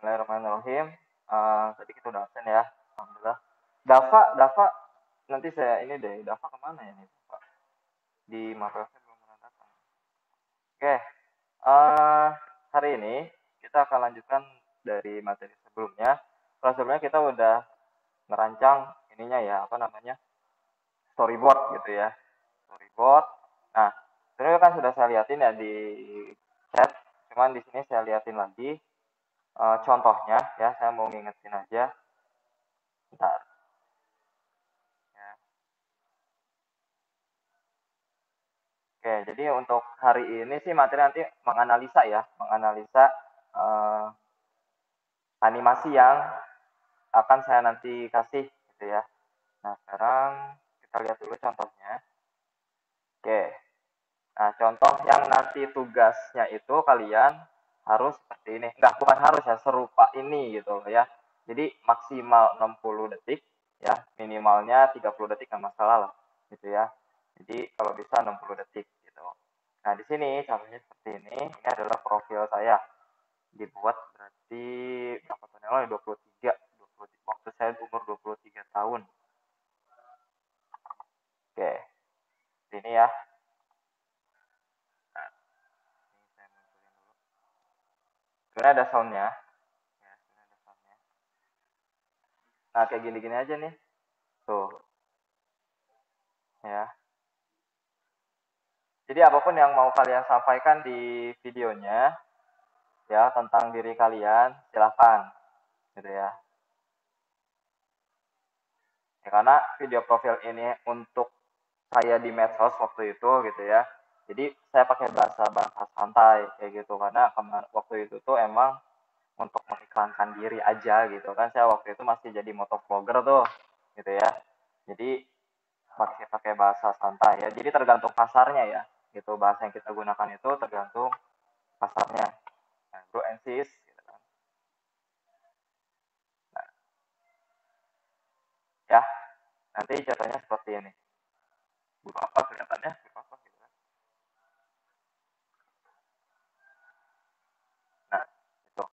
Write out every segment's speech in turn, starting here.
Bismillahirrahmanirrahim. Tadi kita udah absen ya. Alhamdulillah. Dava, nanti saya ini deh. Dava kemana ya nih, Pak? Di Mapelnya belum pernah datang. Oke, hari ini kita akan lanjutkan dari materi sebelumnya. Kalau sebelumnya kita udah merancang ininya ya, apa namanya, storyboard gitu ya. Storyboard. Nah, sebenarnya kan sudah saya liatin ya di chat. Cuman di sini saya liatin lagi contohnya ya. Saya mau ngingetin aja. Bentar. Ya. Oke, jadi untuk hari ini sih materi nanti menganalisa ya, menganalisa eh, animasi yang akan saya nanti kasih gitu ya. Nah, sekarang kita lihat dulu contohnya. Oke. Nah, contoh yang nanti tugasnya itu kalian harus seperti ini. Enggak, bukan harus ya, serupa ini gitu loh ya. Jadi maksimal 60 detik ya, minimalnya 30 detik nggak masalah lah gitu ya. Jadi kalau bisa 60 detik gitu. Nah, di sini contohnya seperti ini. Ini adalah profil saya. Dibuat berarti berapa tahun yang lalu? 23, 23 waktu saya umur 23 tahun. Oke, ini ya. Nah, ini saya munculin dulu. Sebenarnya ada soundnya. Ya, sebenarnya ada soundnya. Nah, kayak gini-gini aja nih. Tuh, ya. Jadi apapun yang mau kalian sampaikan di videonya, ya, tentang diri kalian, silahkan. Gitu ya. Ya, karena video profil ini untuk saya di medsos waktu itu gitu ya. Jadi saya pakai bahasa santai kayak gitu karena waktu itu tuh emang untuk mengiklankan diri aja gitu kan. Saya waktu itu masih jadi motovlogger tuh gitu ya. Jadi masih pakai bahasa santai ya. Jadi tergantung pasarnya ya. Gitu bahasa yang kita gunakan itu tergantung pasarnya. Nah, bro and sis gitu kan. Nah, ya, nanti contohnya seperti ini. Buku apa kelihatannya? Buku apa gitu kan. Nah, itu.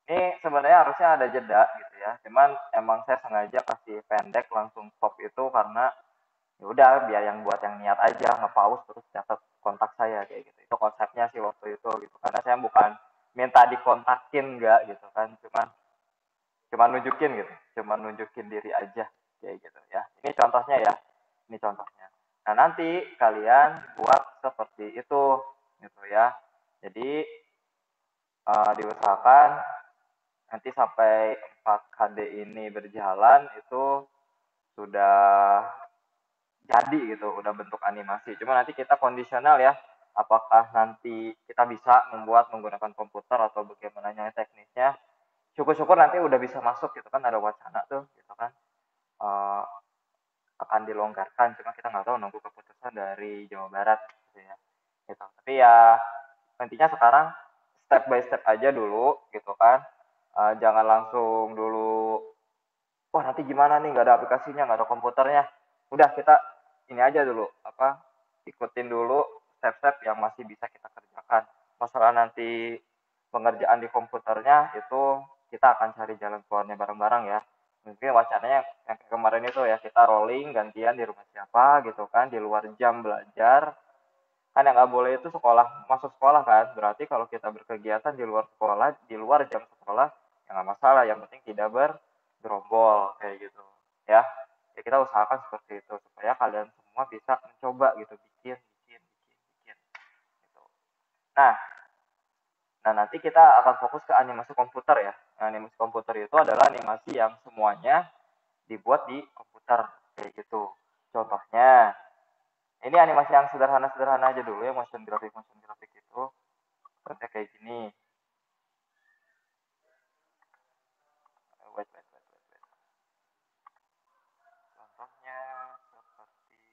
Ini sebenarnya harusnya ada jeda gitu ya. Cuman emang saya sengaja kasih pendek langsung stop itu karena ya udah biar yang buat yang niat aja nge-pause terus catat kontak saya kayak gitu. Itu konsepnya sih waktu itu gitu. Karena saya bukan minta dikontakin enggak gitu kan. Cuman nunjukin gitu. Cuman nunjukin diri aja kayak gitu ya. Ini contohnya ya. Ini contohnya. Nah, nanti kalian buat seperti itu gitu ya. Jadi diusahakan nanti sampai 4HD ini berjalan itu sudah jadi gitu, udah bentuk animasi. Cuma nanti kita kondisional ya, apakah nanti kita bisa membuat menggunakan komputer atau bagaimana teknisnya. Syukur-syukur nanti udah bisa masuk gitu kan, ada wacana tuh gitu kan. Uh, akan dilonggarkan, cuma kita nggak tahu, nunggu keputusan dari Jawa Barat gitu ya. Gitu. Tapi ya nantinya sekarang step by step aja dulu gitu kan. Jangan langsung dulu, wah nanti gimana nih, nggak ada aplikasinya, nggak ada komputernya. Udah kita ini aja dulu, apa, ikutin dulu step-step yang masih bisa kita kerjakan. Masalah nanti pengerjaan di komputernya itu kita akan cari jalan keluarnya bareng-bareng ya. Mungkin wacananya yang kemarin itu ya, kita rolling gantian di rumah siapa gitu kan, di luar jam belajar. Kan yang nggak boleh itu sekolah, masuk sekolah kan, berarti kalau kita berkegiatan di luar sekolah, di luar jam sekolah, ya nggak masalah, yang penting tidak bergerombol kayak gitu ya. Ya kita usahakan seperti itu supaya kalian semua bisa mencoba gitu, bikin gitu. Nah, nanti kita akan fokus ke animasi komputer ya. Nah, animasi komputer itu adalah animasi yang semuanya dibuat di komputer kayak gitu. Contohnya, ini animasi yang sederhana-sederhana aja dulu ya, motion graphic itu. Contohnya kayak gini. Wait. Contohnya seperti ini.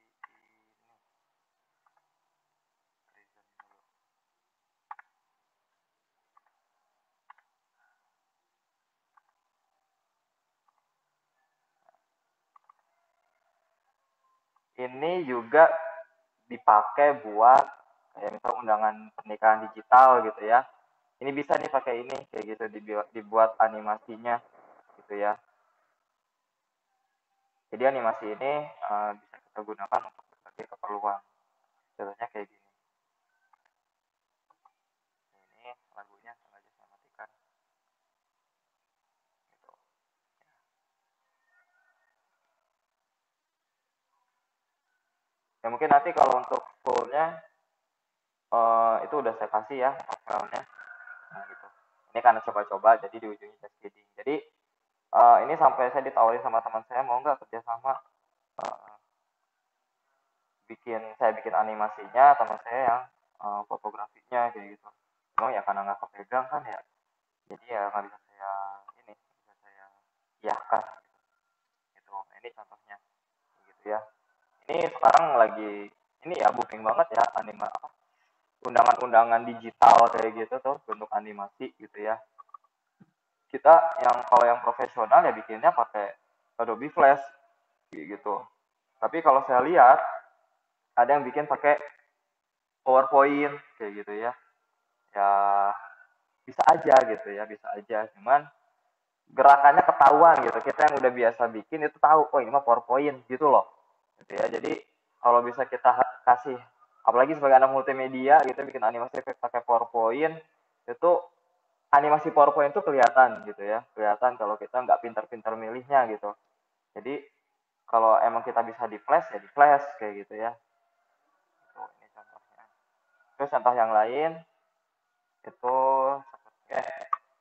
Ini juga dipakai buat kayak misal undangan pernikahan digital gitu ya. ini bisa nih pakai ini kayak gitu, dibuat animasinya gitu ya. Jadi animasi ini bisa kita gunakan untuk berbagai keperluan. Contohnya kayak gini. Ini lagunya sengaja saya matikan. Gitu. Ya mungkin nanti kalau untuk fullnya itu udah saya kasih ya filenya. Nah gitu. Ini karena coba-coba jadi di ujungnya just kidding. Jadi ini sampai saya ditawarin sama teman saya mau nggak kerjasama uh, saya bikin animasinya, teman saya yang fotografinya kayak gitu. Cuma ya karena nggak kepegang kan ya, jadi ya nggak bisa saya ini bisa saya iyakan gitu. Nah, ini contohnya gitu ya. Ini sekarang lagi ini ya booming banget ya undangan-undangan digital kayak gitu tuh bentuk animasi gitu ya. Kita yang kalau yang profesional ya bikinnya pakai Adobe Flash gitu. Tapi kalau saya lihat ada yang bikin pakai PowerPoint kayak gitu ya. Ya bisa aja gitu ya, bisa aja. Cuman gerakannya ketahuan gitu. Kita yang udah biasa bikin itu tahu, oh ini mah PowerPoint gitu loh. Gitu ya. Jadi kalau bisa kita kasih apalagi sebagai anak multimedia gitu bikin animasi pakai PowerPoint itu animasi PowerPoint itu kelihatan gitu ya. Kelihatan kalau kita nggak pintar-pintar milihnya gitu. Jadi kalau emang kita bisa di flash ya di flash kayak gitu ya. Itu ini contohnya. Terus contoh yang lain itu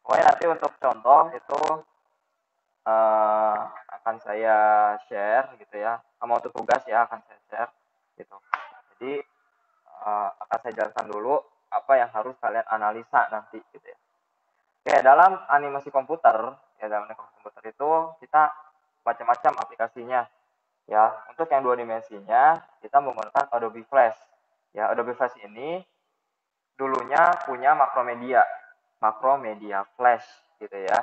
pokoknya nanti untuk contoh itu akan saya share gitu ya. Sama untuk tugas ya akan saya share gitu. Jadi akan saya jelaskan dulu apa yang harus kalian analisa nanti gitu ya. Oke, dalam animasi komputer ya dalam animasi komputer itu kita macam-macam aplikasinya ya. Untuk yang dua dimensinya kita menggunakan Adobe Flash. Ya, Adobe Flash ini dulunya punya Makromedia Flash gitu ya.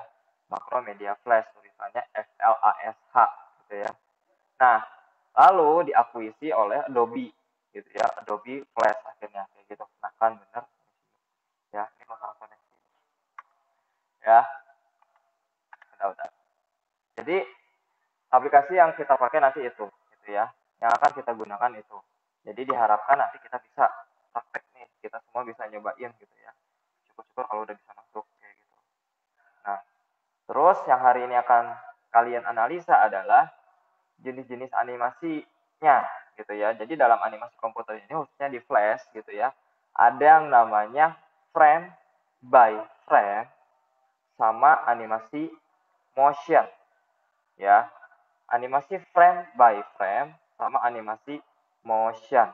Makromedia Flash tulisannya FLASH gitu ya. Nah, lalu diakuisisi oleh Adobe gitu ya, Adobe Flash akhirnya kayak gitu. Nah, kan bener ya, ini masalah koneksi. Ya, udah. Jadi aplikasi yang kita pakai nanti itu gitu ya. Yang akan kita gunakan itu. Jadi diharapkan nanti kita bisa praktek nih, kita semua bisa nyobain gitu ya. Syukur-syukur kalau udah bisa masuk kayak gitu. Nah, terus yang hari ini akan kalian analisa adalah jenis-jenis animasinya gitu ya. Jadi dalam animasi komputer ini khususnya di Flash gitu ya, ada yang namanya frame by frame sama animasi motion ya. Animasi frame by frame sama animasi motion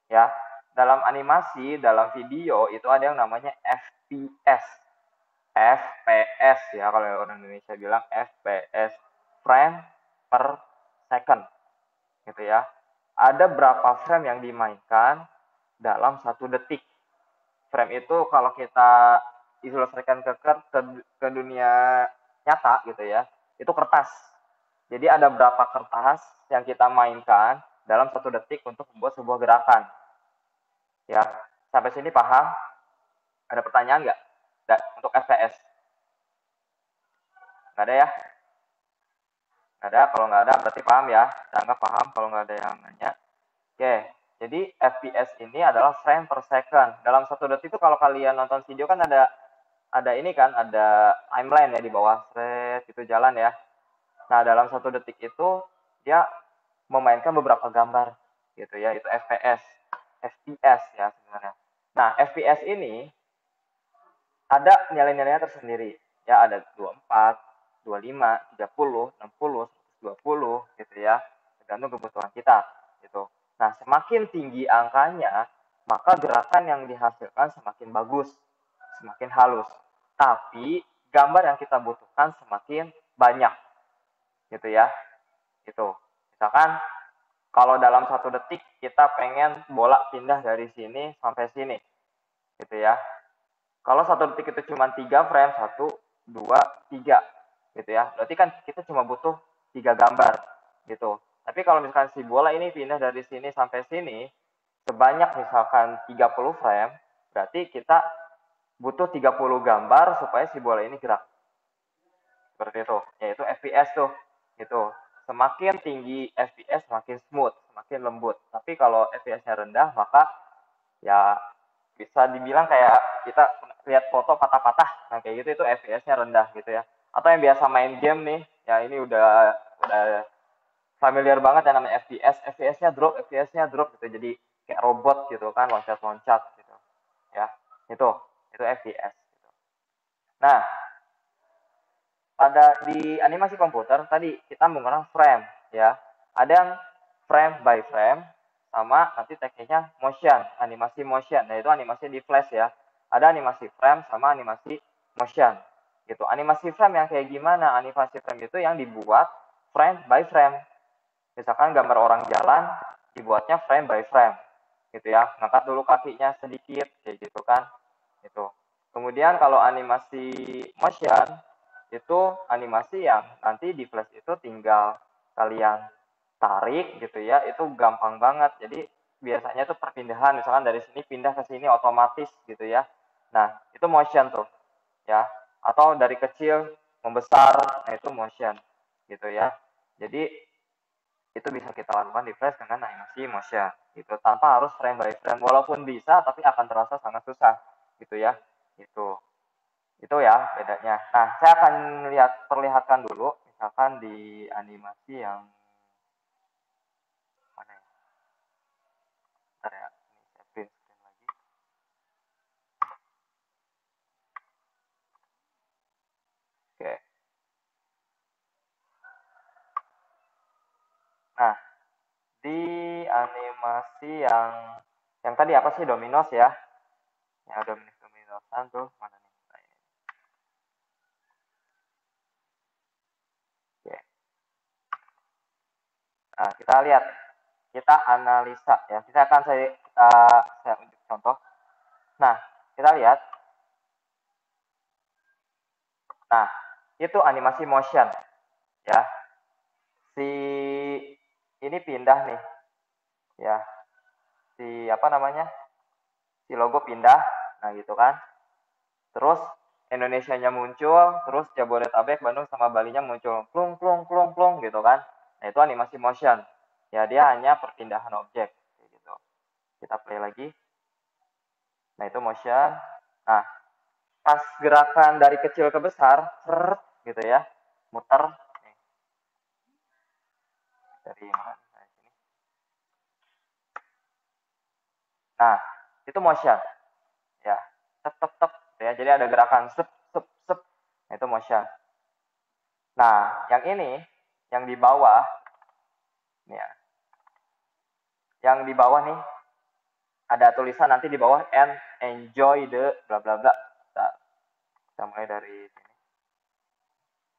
ya. Dalam animasi, dalam video itu ada yang namanya FPS. FPS ya kalau orang Indonesia bilang FPS, frame per second gitu ya. Ada berapa frame yang dimainkan dalam 1 detik. Frame itu kalau kita ilustrasikan ke dunia nyata gitu ya, itu kertas. Jadi ada berapa kertas yang kita mainkan dalam 1 detik untuk membuat sebuah gerakan. Ya, sampai sini paham? Ada pertanyaan nggak? Untuk FPS? Nggak ada ya? Nggak ada, kalau nggak ada berarti paham ya. Anggap paham kalau nggak ada yang nanya. Oke, jadi FPS ini adalah frame per second. Dalam 1 detik itu kalau kalian nonton video kan ada ini kan, ada timeline ya di bawah, thread itu jalan ya. Nah, dalam 1 detik itu dia memainkan beberapa gambar gitu ya, itu FPS ya sebenarnya. Nah, FPS ini ada nilai-nilainya tersendiri. Ya, ada 24, 25, 30, 60, 120 gitu ya. Tergantung kebutuhan kita gitu. Nah, semakin tinggi angkanya, maka gerakan yang dihasilkan semakin bagus, semakin halus. Tapi gambar yang kita butuhkan semakin banyak gitu ya. Itu. Misalkan kalau dalam 1 detik kita pengen bola pindah dari sini sampai sini gitu ya. Kalau 1 detik itu cuma 3 frame, 1, 2, 3 gitu ya. Berarti kan kita cuma butuh 3 gambar gitu. Tapi kalau misalkan si bola ini pindah dari sini sampai sini sebanyak misalkan 30 frame, berarti kita butuh 30 gambar supaya si bola ini gerak. Seperti itu, yaitu FPS tuh. Gitu. Semakin tinggi FPS semakin smooth, semakin lembut. Tapi kalau FPS-nya rendah, maka ya bisa dibilang kayak kita lihat foto patah-patah. Nah, kayak gitu itu FPS-nya rendah gitu ya. Atau yang biasa main game nih, ya ini udah familiar banget yang namanya FPS. FPS-nya drop, FPS-nya drop gitu. Jadi kayak robot gitu kan, loncat-loncat gitu. Ya, itu FPS gitu. Nah, pada di animasi komputer tadi kita menggunakan frame ya. Ada yang frame by frame sama nanti tekniknya motion, animasi motion. Nah, itu animasi di flash ya. Ada animasi frame sama animasi motion. Gitu. Animasi frame yang kayak gimana? Animasi frame itu yang dibuat frame by frame. Misalkan gambar orang jalan dibuatnya frame by frame. Gitu ya. Ngangkat dulu kakinya sedikit kayak gitu kan. Gitu. Kemudian kalau animasi motion itu animasi yang nanti di flash itu tinggal kalian tarik gitu ya, itu gampang banget. Jadi biasanya tuh perpindahan, misalkan dari sini pindah ke sini otomatis gitu ya. Nah, itu motion tuh ya. Atau dari kecil membesar, nah itu motion gitu ya. Jadi itu bisa kita lakukan di flash dengan animasi motion gitu, tanpa harus frame by frame. Walaupun bisa, tapi akan terasa sangat susah gitu ya. Itu ya bedanya. Nah, saya akan perlihatkan dulu, misalkan di animasi yang mana ya? Bentar ya, ini saya print screen lagi. Oke. Nah, di animasi yang tadi apa sih, Dominos ya? Ya, Dominosan tuh mana nih? Nah, ini. Oke. Nah, kita lihat, kita analisa ya. Saya unjuk contoh. Nah, kita lihat. Nah, itu animasi motion ya. Si ini pindah nih ya. Si apa namanya? Si logo pindah. Nah, gitu kan. Terus Indonesianya muncul, terus Jabodetabek, Bandung sama Balinya muncul. Plung plung plung plung gitu kan. Nah, itu animasi motion. Ya, dia hanya perpindahan objek gitu. Kita play lagi. Nah, itu motion. Nah, pas gerakan dari kecil ke besar, gitu ya. Muter nih. Dari mana? Dari sini. Nah, itu motion. Ya. Tep tep tep ya. Jadi ada gerakan sep sep sep. Nah, itu motion. Nah, yang ini yang di bawah nih ya. Yang di bawah nih ada tulisan nanti di bawah and enjoy the bla bla bla. Kita mulai dari sini.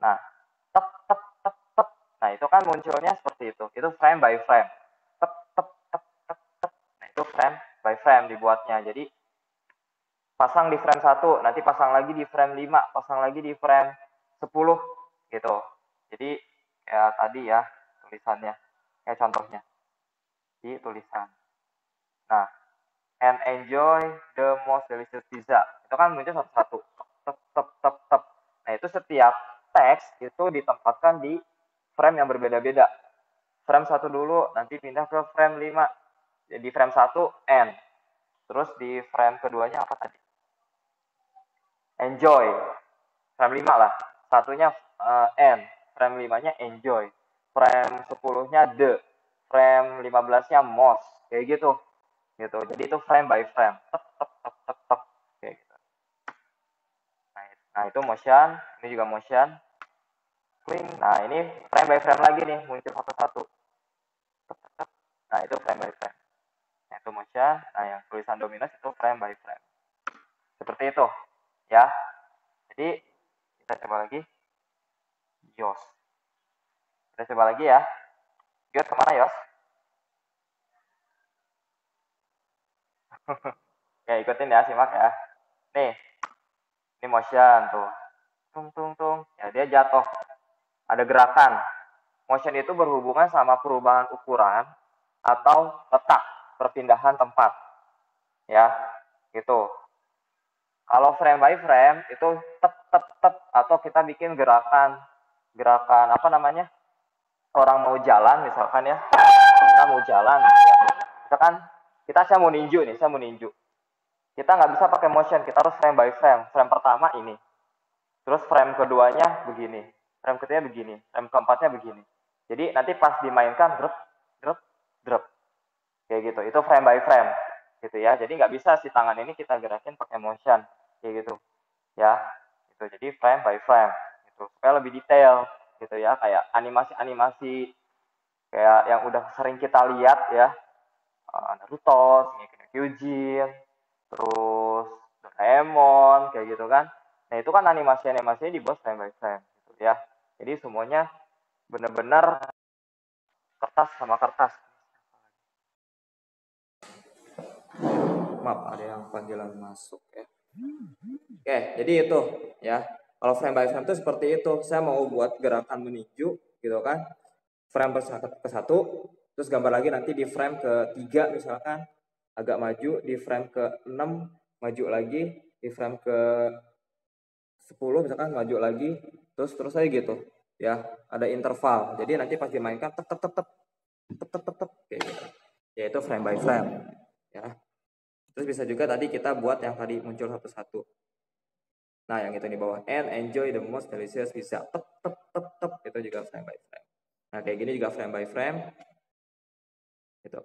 Nah, tep tep tep tep. Nah, itu kan munculnya seperti itu. Itu frame by frame. Tep tep tep tep tep. Nah, itu frame by frame dibuatnya. Jadi pasang di frame 1, nanti pasang lagi di frame 5, pasang lagi di frame 10 gitu. Jadi ya tadi ya tulisannya. Kayak contohnya di tulisan. Nah, and enjoy the most delicious pizza. Itu kan muncul satu-satu. Tep, tep, tep, tep. Nah, itu setiap teks itu ditempatkan di frame yang berbeda-beda. Frame 1 dulu, nanti pindah ke frame 5. Di frame 1, end. Terus di frame keduanya apa tadi? Enjoy. Frame 5 lah. Satunya end. Frame 5-nya enjoy. Frame 10-nya the. Frame 15-nya most. Kayak gitu. Gitu. Jadi itu frame by frame. Tep, tep, tep, tep, tep. Kayak gitu. Nah, itu motion. Ini juga motion. Kling. Nah, ini frame by frame lagi nih. Muncul satu-satu. Nah, itu frame by frame. Nah, itu motion. Nah, yang tulisan Dominos itu frame by frame. Seperti itu. Ya. Jadi, kita coba lagi. Yos. Kita coba lagi ya. Yos kemana Yos? Ya, ikutin ya, simak ya. Nih, ini motion tuh. Tung, tung, tung. Ya, dia jatuh. Ada gerakan. Motion itu berhubungan sama perubahan ukuran atau letak, perpindahan tempat. Ya, gitu. Kalau frame by frame itu tep atau kita bikin gerakan apa namanya, orang mau jalan misalkan ya, kita mau jalan ya, misalkan saya mau ninju nih, saya mau ninju, kita nggak bisa pakai motion, kita harus frame by frame. Frame pertama ini, terus frame keduanya begini, frame ketiganya begini, frame keempatnya begini. Jadi nanti pas dimainkan drop drop drop kayak gitu, itu frame by frame gitu ya. Jadi nggak bisa si tangan ini kita gerakin pakai motion kayak gitu ya. Itu jadi frame by frame gitu, supaya lebih detail gitu ya, kayak animasi-animasi kayak yang udah sering kita lihat ya, Naruto, Shingeki no Kyojin, terus Doraemon kayak gitu kan. Nah itu kan animasi-animasinya dibuat frame by frame gitu ya. Jadi semuanya benar-benar kertas sama kertas. Maaf, ada yang panggilan masuk ya. Oke, jadi itu ya. Kalau frame by frame itu seperti itu. Saya mau buat gerakan menuju gitu kan. Frame ke satu, terus gambar lagi nanti di frame ke 3 misalkan, agak maju, di frame ke 6 maju lagi, di frame ke 10 misalkan maju lagi, terus aja gitu ya, ada interval. Jadi nanti pas dimainkan tep kayak gitu. Yaitu frame by frame ya. Terus bisa juga tadi kita buat yang tadi muncul satu-satu. Nah, yang itu di bawah, and enjoy the most delicious pizza. Tep itu juga frame by frame. Nah, kayak gini juga frame by frame. Gitu.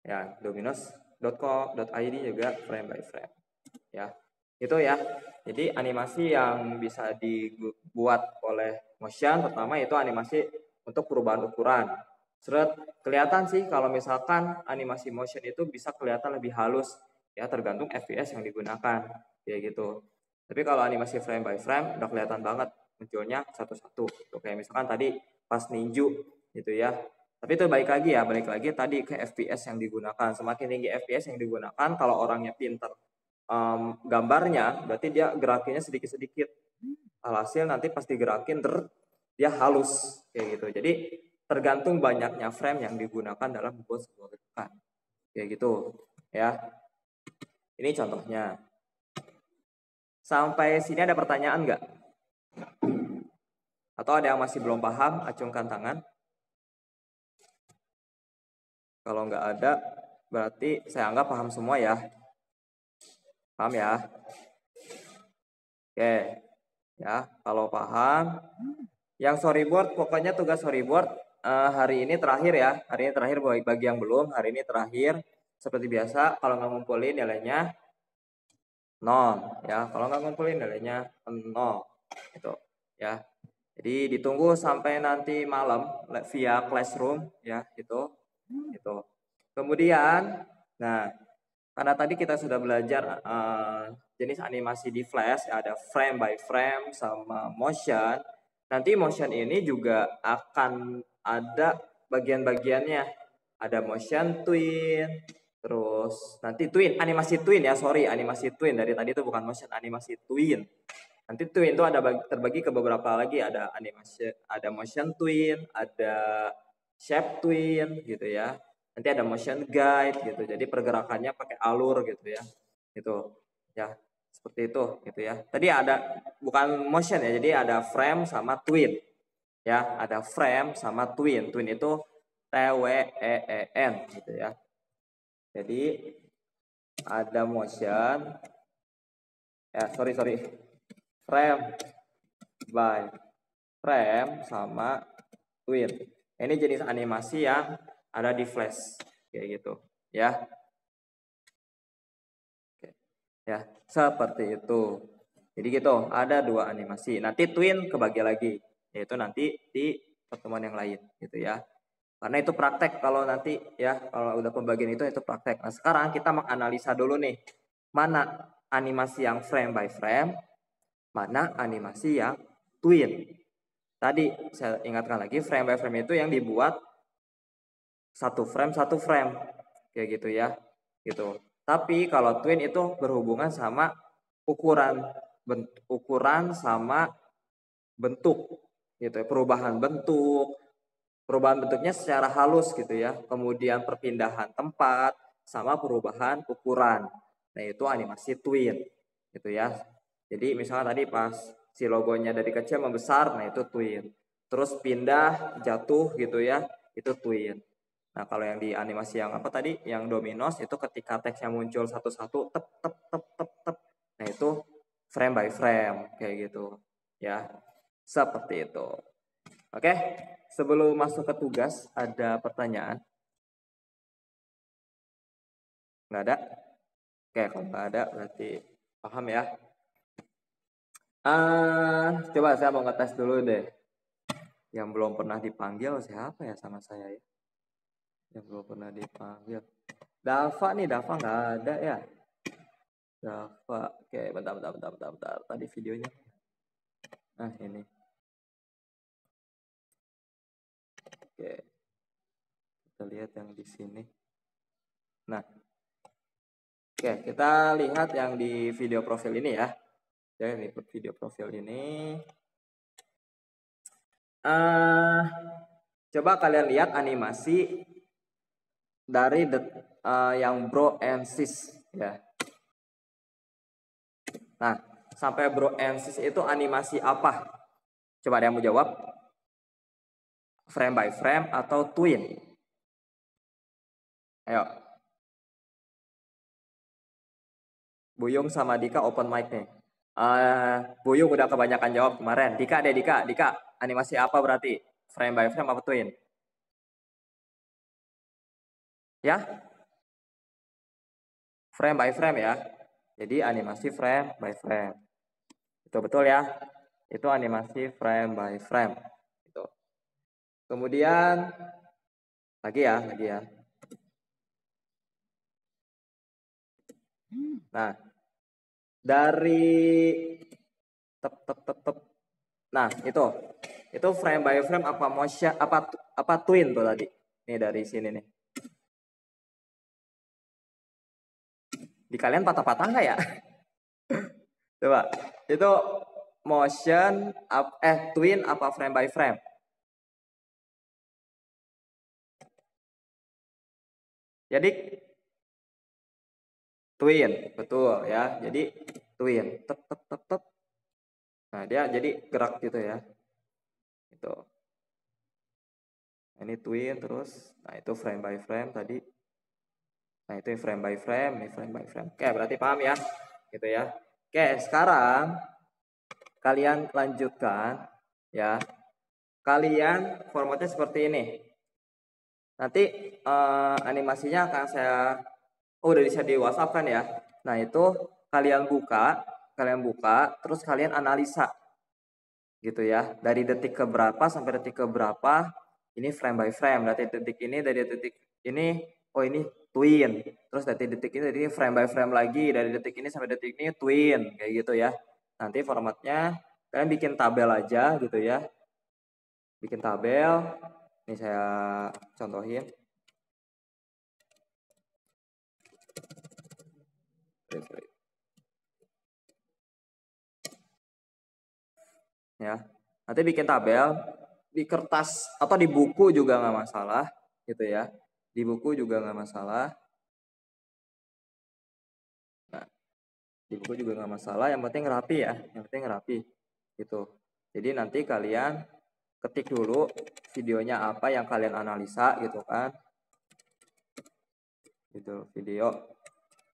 Ya, dominos.co.id juga frame by frame. Ya. Itu ya. Jadi animasi yang bisa dibuat oleh motion pertama itu animasi untuk perubahan ukuran. Seret kelihatan sih kalau misalkan animasi motion itu bisa kelihatan lebih halus ya, tergantung FPS yang digunakan kayak gitu. Tapi kalau animasi frame by frame udah kelihatan banget munculnya satu-satu. Tuh, kayak misalkan tadi pas ninju gitu ya. Tapi itu balik lagi tadi ke FPS yang digunakan. Semakin tinggi FPS yang digunakan, kalau orangnya pinter gambarnya, berarti dia gerakinnya sedikit-sedikit. Alhasil nanti pas digerakin dia halus kayak gitu. Jadi tergantung banyaknya frame yang digunakan dalam membuat sebuah gerakan kayak gitu ya. Ini contohnya. Sampai sini ada pertanyaan nggak? Atau ada yang masih belum paham? Acungkan tangan. Kalau nggak ada, berarti saya anggap paham semua ya. Paham ya? Oke. Ya, kalau paham, yang storyboard, pokoknya tugas storyboard hari ini terakhir ya. Hari ini terakhir bagi yang belum, hari ini terakhir. Seperti biasa, kalau nggak ngumpulin nilainya 0 ya. Kalau nggak ngumpulin nilainya 0 gitu ya. Jadi ditunggu sampai nanti malam via Classroom ya gitu. Gitu. Kemudian, nah karena tadi kita sudah belajar jenis animasi di Flash, ada frame by frame sama motion. Nanti motion ini juga akan ada bagian-bagiannya. Ada motion twin, terus nanti twin, animasi twin ya, animasi twin. Dari tadi itu bukan motion, animasi twin. Nanti twin itu ada terbagi ke beberapa lagi, ada animasi, ada motion twin, ada shape twin gitu ya. Nanti ada motion guide gitu. Jadi pergerakannya pakai alur gitu ya. Gitu. Ya, seperti itu gitu ya. Tadi ada bukan motion ya, jadi ada frame sama twin. Ya, ada frame sama twin. Twin itu TWEEN gitu ya. Jadi ada motion sorry frame by frame sama twin. Ini jenis animasi yang ada di Flash kayak gitu ya. Oke. Ya, seperti itu. Jadi gitu, ada dua animasi. Nanti twin kebagi lagi, yaitu nanti di pertemuan yang lain gitu ya. Karena itu praktek, kalau nanti ya, kalau udah pembagian itu praktek. Nah, sekarang kita menganalisa dulu nih, mana animasi yang frame by frame, mana animasi yang twin. Tadi saya ingatkan lagi, frame by frame itu yang dibuat satu frame kayak gitu ya, gitu. Tapi kalau twin itu berhubungan sama ukuran sama bentuk gitu ya, perubahan bentuknya secara halus gitu ya, kemudian perpindahan tempat sama perubahan ukuran. Nah, itu animasi twin gitu ya. Jadi misalnya tadi pas si logonya dari kecil membesar, nah itu twin. Terus pindah, jatuh gitu ya, itu twin. Nah kalau yang di animasi yang apa tadi, yang Dominos itu ketika teksnya muncul satu-satu, tep tep tep tep tep. Nah itu frame by frame kayak gitu ya, seperti itu. Oke, sebelum masuk ke tugas ada pertanyaan? Nggak ada? Oke, kalau nggak ada berarti paham ya. Coba saya mau ngetes dulu deh. Yang belum pernah dipanggil siapa ya sama saya ya? Yang belum pernah dipanggil. Dava nih, Dava nggak ada ya? Dava, oke, bentar. Tadi videonya. Nah ini. Oke, kita lihat yang di sini. Nah, oke, kita lihat yang di video profil ini ya. Ya, ini video profil ini. Coba kalian lihat animasi dari yang Bro and Sis ya. Nah, sampai Bro and Sis itu animasi apa? Coba ada yang mau jawab? Frame by frame atau twin? Ayo. Buyung sama Dika open mic nih. Buyung udah kebanyakan jawab kemarin. Dika deh, Dika. Animasi apa berarti? Frame by frame apa twin? Ya? Frame by frame ya. Jadi animasi frame by frame. Itu betul ya. Itu animasi frame by frame. Itu. Kemudian lagi ya. Nah, dari tep. Nah, itu frame by frame apa motion apa twin tuh tadi. Nih dari sini nih. Di kalian patah-patah nggak ya? Coba. Itu motion twin apa frame by frame? Jadi twin, betul ya. Jadi twin. Tep. Nah, dia jadi gerak gitu ya. Itu. Nah, ini twin terus. Nah, itu frame by frame tadi. Nah, itu frame by frame, ini frame by frame. Oke, berarti paham ya? Gitu ya. Oke, sekarang kalian lanjutkan ya. Kalian formatnya seperti ini. Nanti animasinya akan saya udah bisa di WhatsApp kan ya. Nah, itu kalian buka, terus kalian analisa gitu ya. Dari detik ke berapa sampai detik ke berapa ini frame by frame. Dari detik ini oh ini twin. Terus dari detik ini frame by frame lagi, dari detik ini sampai detik ini twin kayak gitu ya. Nanti formatnya kalian bikin tabel aja gitu ya. Bikin tabel. Ini saya contohin. Ya, nanti bikin tabel di kertas atau di buku juga nggak masalah gitu ya. Di buku juga nggak masalah. Nah, di buku juga nggak masalah. Yang penting rapi ya. Yang penting rapi gitu. Jadi nanti kalian ketik dulu videonya apa yang kalian analisa gitu kan. Gitu video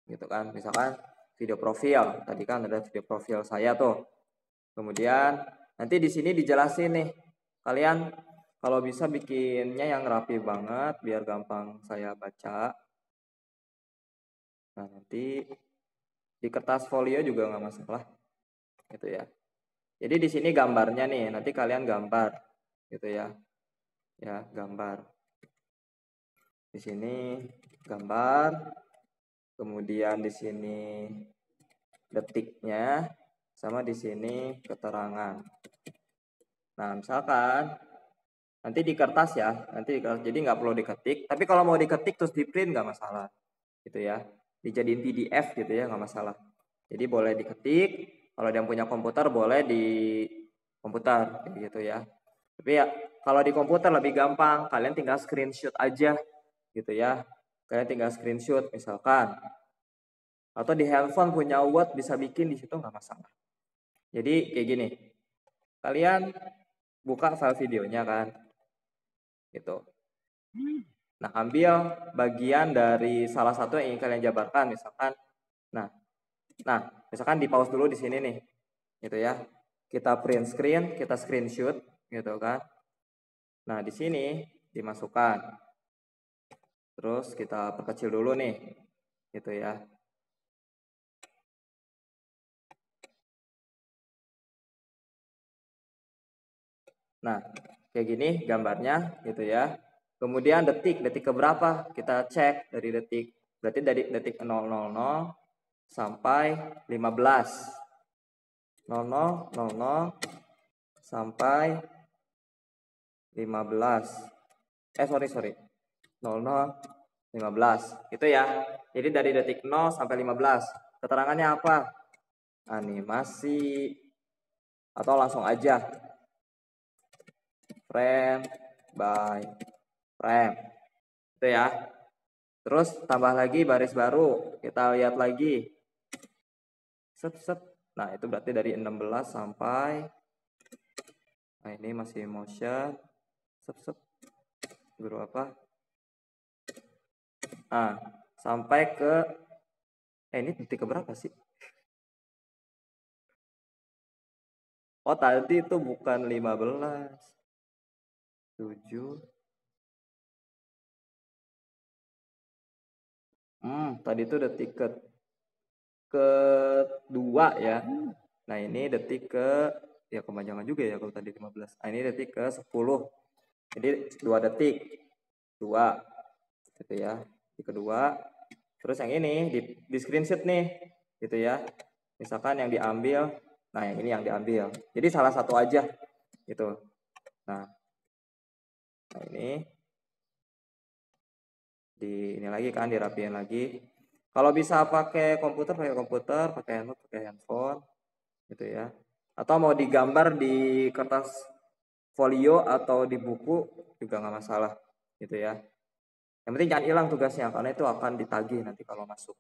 gitu kan. Misalkan video profil. Tadi kan ada video profil saya tuh. Kemudian nanti di sini dijelasin nih. Kalian kalau bisa bikinnya yang rapi banget biar gampang saya baca. Nah, nanti di kertas folio juga nggak masalah. Gitu ya. Jadi di sini gambarnya nih, nanti kalian gambar gitu ya. Ya, gambar. Di sini gambar. Kemudian di sini detiknya sama di sini keterangan. Nah, misalkan nanti di kertas ya, jadi nggak perlu diketik. Tapi kalau mau diketik terus di print nggak masalah, gitu ya. Dijadiin PDF gitu ya, nggak masalah. Jadi boleh diketik. Kalau yang punya komputer boleh di komputer, gitu ya. Tapi ya kalau di komputer lebih gampang, kalian tinggal screenshot aja, gitu ya. Kalian tinggal screenshot, misalkan Atau di handphone punya Word bisa bikin di situ nggak masalah. Jadi kayak gini, kalian buka file videonya kan, gitu. Nah, ambil bagian dari salah satu yang ingin kalian jabarkan, misalkan, nah, misalkan di pause dulu di sini nih, gitu ya. Kita print screen, kita screenshot, gitu kan. Nah, di sini dimasukkan, terus kita perkecil dulu nih, gitu ya. Nah, kayak gini gambarnya gitu ya. Kemudian detik keberapa? Kita cek dari detik. Berarti dari detik 000 sampai 15. 0000 sampai 15. Sorry. 0015. Itu ya. Jadi dari detik 0 sampai 15. Keterangannya apa? Animasi atau langsung aja frame by frame. Itu ya. Terus tambah lagi baris baru. Kita lihat lagi. Set. Nah, itu berarti dari 16 sampai, nah ini masih motion. Set. Berapa? Nah, sampai ke, ini detik keberapa sih? Oh, tadi itu bukan 15. 7. Tadi itu detik kedua ya. Nah, ini detik ya kepanjangan juga ya kalau tadi 15. Nah, ini detik ke 10. Jadi 2 detik. 2. Gitu ya. Detik kedua. Terus yang ini di screenshot nih. Gitu ya. Misalkan yang diambil, nah yang ini yang diambil. Jadi salah satu aja. Gitu. Nah ini ini lagi kan, dirapiin lagi. Kalau bisa pakai komputer, pakai handphone, gitu ya. Atau mau digambar di kertas folio atau di buku juga nggak masalah, gitu ya. Yang penting jangan hilang tugasnya, karena itu akan ditagih nanti kalau masuk.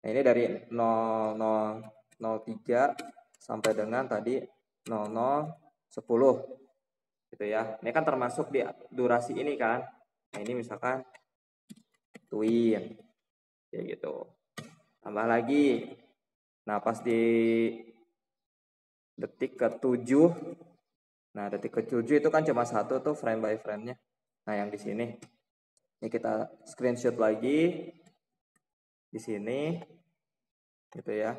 Nah, ini dari 0003 sampai dengan tadi 0010, gitu ya. Ini kan termasuk di durasi ini kan. Nah, ini misalkan twin, kayak gitu. Tambah lagi. Nah, pas di detik ke-7, nah detik ke-7 itu kan cuma satu tuh frame by frame-nya. Nah, yang di sini. Ini kita screenshot lagi di sini, gitu ya.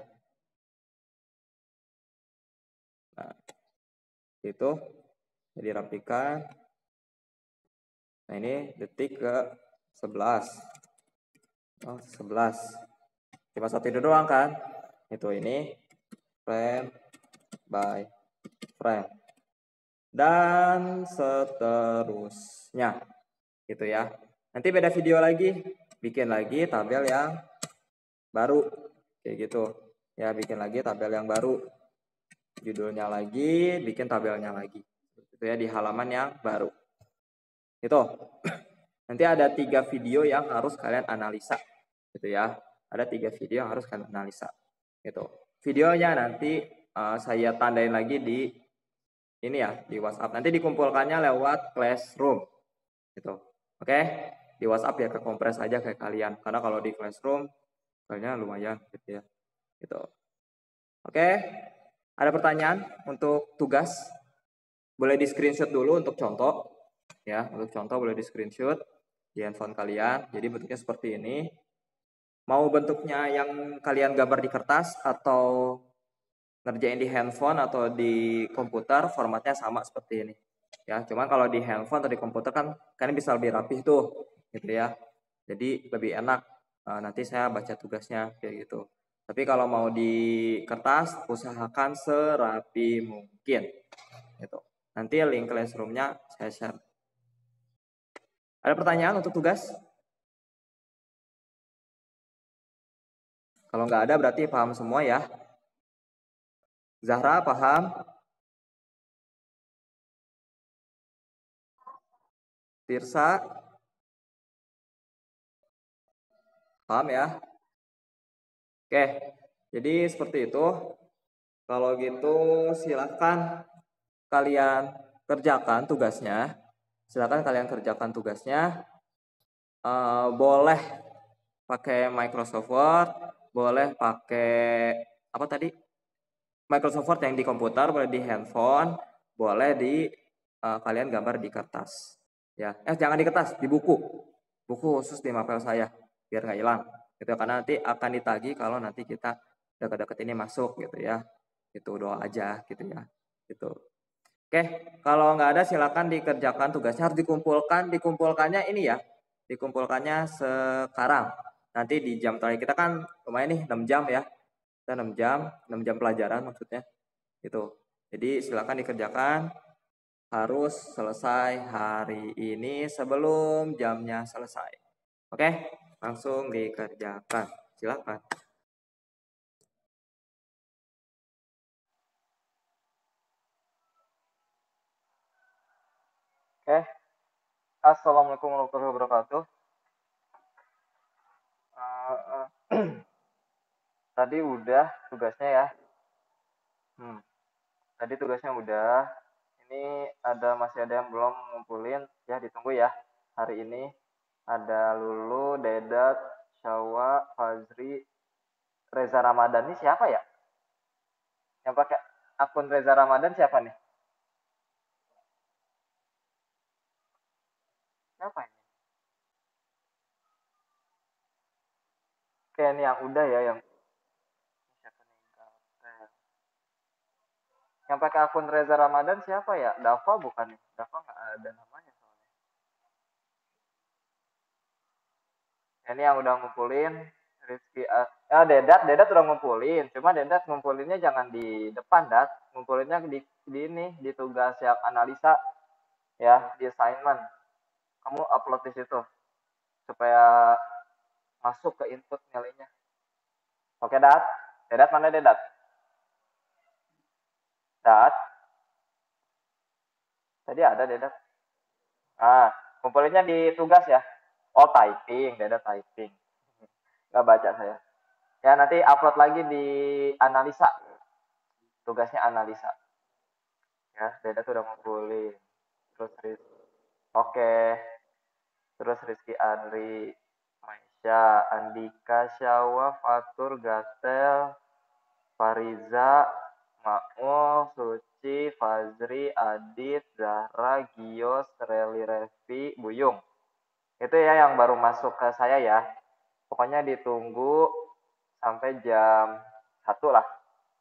Nah, itu jadi rapikan. Nah, ini detik ke-11. Oh, 11. Cuma satu itu doang kan? Itu ini frame by frame. Dan seterusnya. Gitu ya. Nanti beda video lagi, bikin lagi tabel yang baru. Kayak gitu. Ya, bikin lagi tabel yang baru. Judulnya lagi, bikin tabelnya lagi. Itu ya, di halaman yang baru. Itu. Nanti ada 3 video yang harus kalian analisa. Gitu ya. Ada 3 video yang harus kalian analisa. Gitu. Videonya nanti saya tandain lagi di ini ya, di WhatsApp. Nanti dikumpulkannya lewat Classroom. Gitu. Oke? Di WhatsApp ya kekompres aja kayak kalian. Karena kalau di Classroom kayaknya lumayan gitu ya. Gitu. Oke? Ada pertanyaan untuk tugas? Boleh di screenshot dulu untuk contoh. Ya, untuk contoh boleh di screenshot di handphone kalian. Jadi bentuknya seperti ini. Mau bentuknya yang kalian gambar di kertas atau ngerjain di handphone atau di komputer, formatnya sama seperti ini. Ya, cuman kalau di handphone atau di komputer kan kalian bisa lebih rapih tuh, gitu ya. Jadi lebih enak. Nanti saya baca tugasnya kayak gitu. Tapi kalau mau di kertas, usahakan serapi mungkin. Gitu. Nanti link classroom-nya saya share. Ada pertanyaan untuk tugas? Kalau nggak ada berarti paham semua ya. Zahra paham? Tirsa? Paham ya? Oke, jadi seperti itu. Kalau gitu silahkan kalian kerjakan tugasnya. Silakan kalian kerjakan tugasnya. Boleh pakai Microsoft Word, boleh pakai apa tadi? Microsoft Word yang di komputer, boleh di handphone, boleh di kalian gambar di kertas. Ya, jangan di kertas, di buku. Buku khusus di mapel saya biar nggak hilang. Gitu karena nanti akan ditagih kalau nanti kita deket-deket ini masuk gitu ya. Itu doa aja gitu ya. Gitu. Oke, kalau nggak ada silakan dikerjakan tugasnya harus dikumpulkan. Dikumpulkannya ini ya, dikumpulkannya sekarang. Nanti di jam terakhir kita kan lumayan nih 6 jam ya. Kita 6 jam pelajaran maksudnya. Itu. Jadi silakan dikerjakan harus selesai hari ini sebelum jamnya selesai. Oke, langsung dikerjakan. Silakan. Oke. Assalamualaikum warahmatullahi wabarakatuh. Eh, tadi udah tugasnya ya. Hmm, tadi tugasnya udah. Ini masih ada yang belum ngumpulin, ya ditunggu ya. Hari ini ada Lulu, Dedat, Syawa, Fazri, Reza Ramadan. Ini siapa ya? Yang pakai akun Reza Ramadan siapa nih? Siapa ini? Kayak ini yang udah ya, yang siapa nih? Yang pakai akun Reza Ramadan siapa ya? Dava bukan nih? Dava nggak ada namanya soalnya. Ini yang udah ngumpulin Rizky. Ya Dedat udah ngumpulin. Cuma Dedat ngumpulinnya jangan di depan, Dat. Ngumpulinnya di ini, di tugas yang analisa ya, di assignment. Kamu upload di situ supaya masuk ke input nilainya. Oke, Dat. Dedat mana Dedat? Dat. Tadi ada Dedat. Ah, ngumpulinnya di tugas ya. Oh, typing, Dedat typing. Nggak baca saya. Ya, nanti upload lagi di analisa. Tugasnya analisa. Ya, Dedat udah ngumpulin. Terus Oke. Terus Rizky Andri, Maisha, Andika, Syawa, Fatur, Gatel, Fariza, Makmul, Suci, Fazri, Adit, Zahra, Gios, Reli Revi, Buyung. Itu ya yang baru masuk ke saya ya. Pokoknya ditunggu sampai jam 1 lah.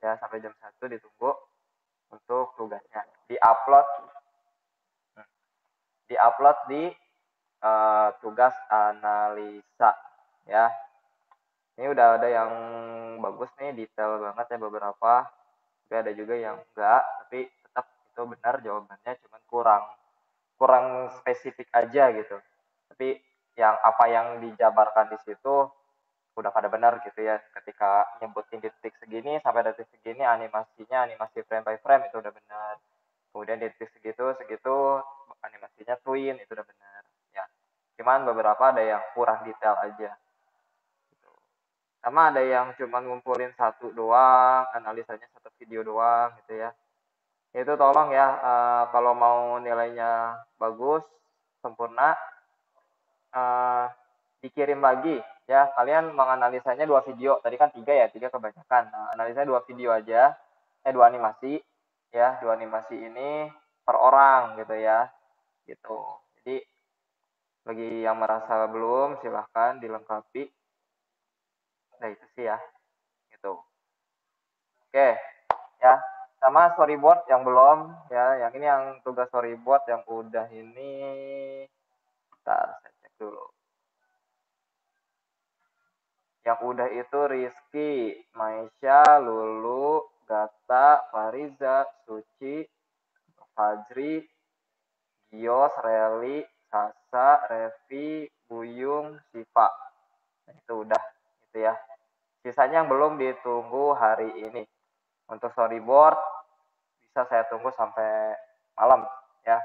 Ya, sampai jam 1 ditunggu untuk tugasnya. Di-upload di tugas analisa ya. Ini udah ada yang bagus nih, detail banget ya beberapa. Tapi ada juga yang enggak, tapi tetap itu benar jawabannya, cuman kurang kurang spesifik aja gitu. Tapi apa yang dijabarkan di situ udah pada benar gitu ya. Ketika nyebutin detik segini sampai detik segini animasinya animasi frame by frame itu udah benar. Kemudian detik segitu animasinya twin itu udah benar ya. Cuman beberapa ada yang kurang detail aja. Sama ada yang cuma ngumpulin satu doang, analisanya satu video doang gitu ya. Itu tolong ya, kalau mau nilainya bagus, sempurna, uh, dikirim lagi ya. Kalian menganalisanya 2 video, tadi kan 3 ya, 3 kebanyakan. Nah, analisanya 2 video aja, 2 animasi ya, 2 animasi ini per orang gitu ya, gitu. Jadi bagi yang merasa belum silahkan dilengkapi. Nah itu sih ya, gitu. Oke, ya. Sama storyboard yang belum, ya. Yang ini yang tugas storyboard yang udah ini. Bentar, saya cek dulu. Yang udah itu Rizky, Maisha, Lulu, Gata, Fariza, Suci, Fajri, Gios, Reli, Sasa, Revi, Buyung, Siva. Nah, itu udah, gitu ya. Sisanya yang belum ditunggu hari ini. Untuk storyboard bisa saya tunggu sampai malam ya.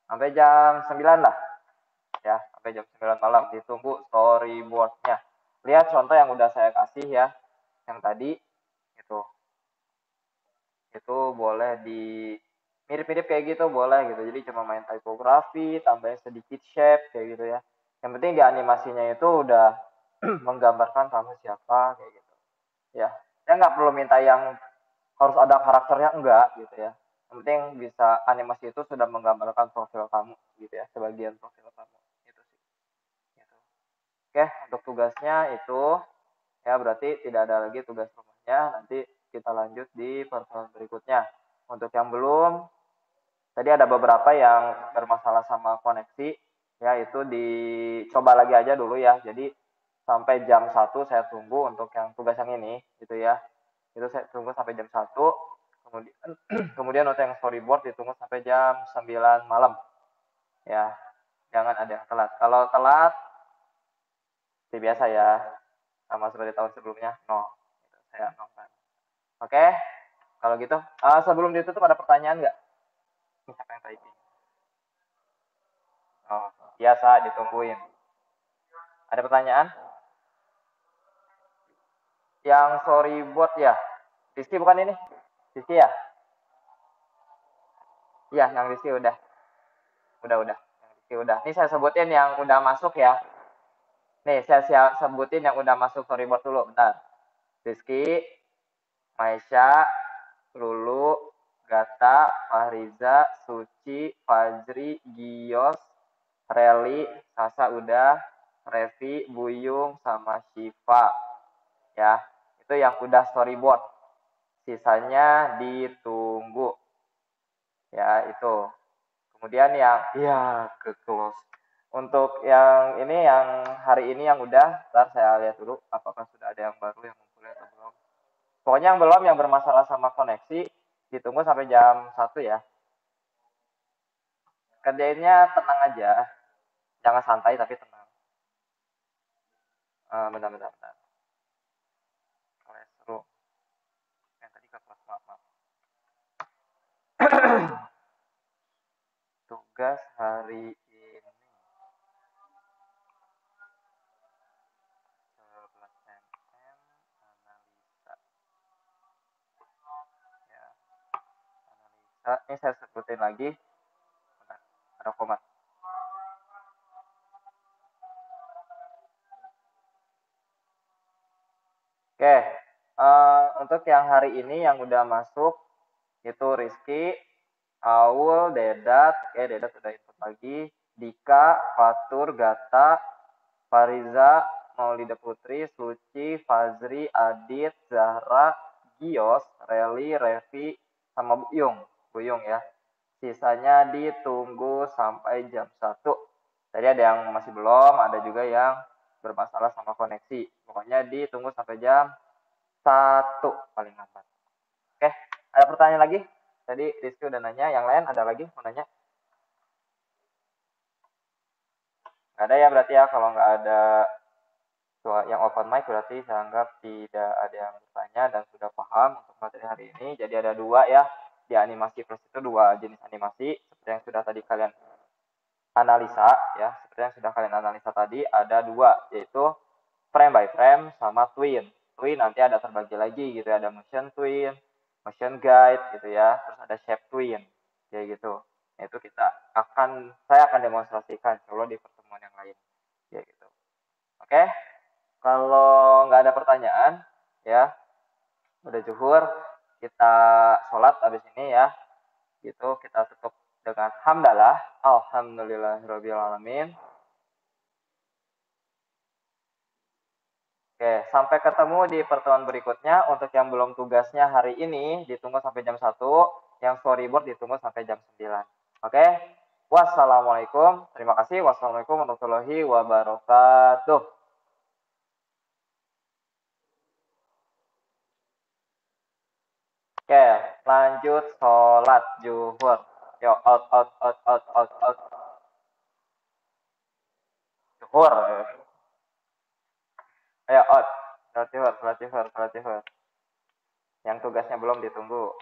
Sampai jam 9 lah ya, sampai jam 9 malam ditunggu storyboardnya. Lihat contoh yang udah saya kasih ya. yang tadi itu boleh di mirip-mirip kayak gitu boleh gitu. Jadi cuma main typography, tambahin sedikit shape kayak gitu ya. Yang penting di animasinya itu udah menggambarkan kamu siapa kayak gitu. Ya, saya nggak perlu minta yang harus ada karakternya enggak gitu ya. Yang penting bisa animasi itu sudah menggambarkan profil kamu gitu ya, sebagian profil kamu itu sih. Gitu. Oke, untuk tugasnya itu ya berarti tidak ada lagi tugas rumahnya. Nanti kita lanjut di pertemuan berikutnya. Untuk yang belum, tadi ada beberapa yang bermasalah sama koneksi, ya itu dicoba lagi aja dulu ya. Jadi sampai jam 1 saya tunggu untuk yang tugas yang ini gitu ya. Itu saya tunggu sampai jam 1. Kemudian kemudian untuk yang storyboard ditunggu sampai jam 9 malam. Ya, jangan ada yang telat. Kalau telat seperti biasa ya, sama seperti tahun sebelumnya, no. Gitu, saya nonton. Oke, kalau gitu, sebelum ditutup ada pertanyaan nggak? Ini siapa yang typing? Oh, biasa ditungguin. Ada pertanyaan? Yang storyboard ya? Rizky bukan ini? Rizky ya? Iya, yang Rizky udah. Udah. Yang Rizky udah. Ini saya sebutin yang udah masuk ya. Nih, saya sebutin yang udah masuk storyboard dulu. Bentar. Rizky, Maisha, Lulu, Gata, Fahriza, Suci, Fajri, Gios, Reli, Sasa udah, Revi, Buyung, sama Shiva. Ya, itu yang udah storyboard. Sisanya ditunggu. Ya, itu. Kemudian yang ke close. Untuk yang ini yang hari ini yang udah, ntar saya lihat dulu apakah sudah ada yang baru yang mulai atau belum. Pokoknya yang belum yang bermasalah sama koneksi ditunggu sampai jam 1 ya. Kerjainnya tenang aja. Jangan santai tapi tenang. Bentar. Classroom. Yang tadi ke kelas maaf. Tugas hari ini 11 cm analisa. Ya, analisa. Ini saya sebutin lagi. Bentar, ada komat. Oke, untuk yang hari ini yang udah masuk itu Rizky, Aul, Dedat, Dedat udah input lagi, Dika, Fatur, Gata, Fariza, Maulida Putri, Suci, Fazri, Adit, Zahra, Gios, Reli, Revi, sama Buyung ya. Sisanya ditunggu sampai jam 1. Tadi ada yang masih belum, ada juga yang bermasalah sama koneksi. Pokoknya ditunggu sampai jam 1 paling lambat. Oke, ada pertanyaan lagi? Tadi Rizky udah nanya, yang lain ada lagi mau nanya? Nggak ada ya berarti ya, kalau nggak ada yang open mic berarti saya anggap tidak ada yang bertanya dan sudah paham untuk materi hari ini. Jadi ada 2 ya, di animasi plus itu 2 jenis animasi, seperti yang sudah tadi kalian analisa ya, seperti yang sudah kalian analisa tadi ada 2, yaitu frame by frame sama twin. Twin nanti ada terbagi lagi gitu ya, ada motion twin, motion guide gitu ya, terus ada shape twin kayak gitu. Nah, itu saya akan demonstrasikan insya di pertemuan yang lain ya gitu. Oke, kalau nggak ada pertanyaan ya, udah zuhur, kita sholat habis ini ya, gitu kita tutup dengan hamdalah, alhamdulillahirobbilalamin. Oke, sampai ketemu di pertemuan berikutnya. Untuk yang belum tugasnya hari ini, ditunggu sampai jam 1. Yang storyboard ditunggu sampai jam 9. Oke, wassalamualaikum. Terima kasih. Wassalamualaikum warahmatullahi wabarakatuh. Oke, lanjut sholat zuhur. Yo, out. Zuhur. Ayo, out. Sholat zuhur. Yang tugasnya belum ditunggu.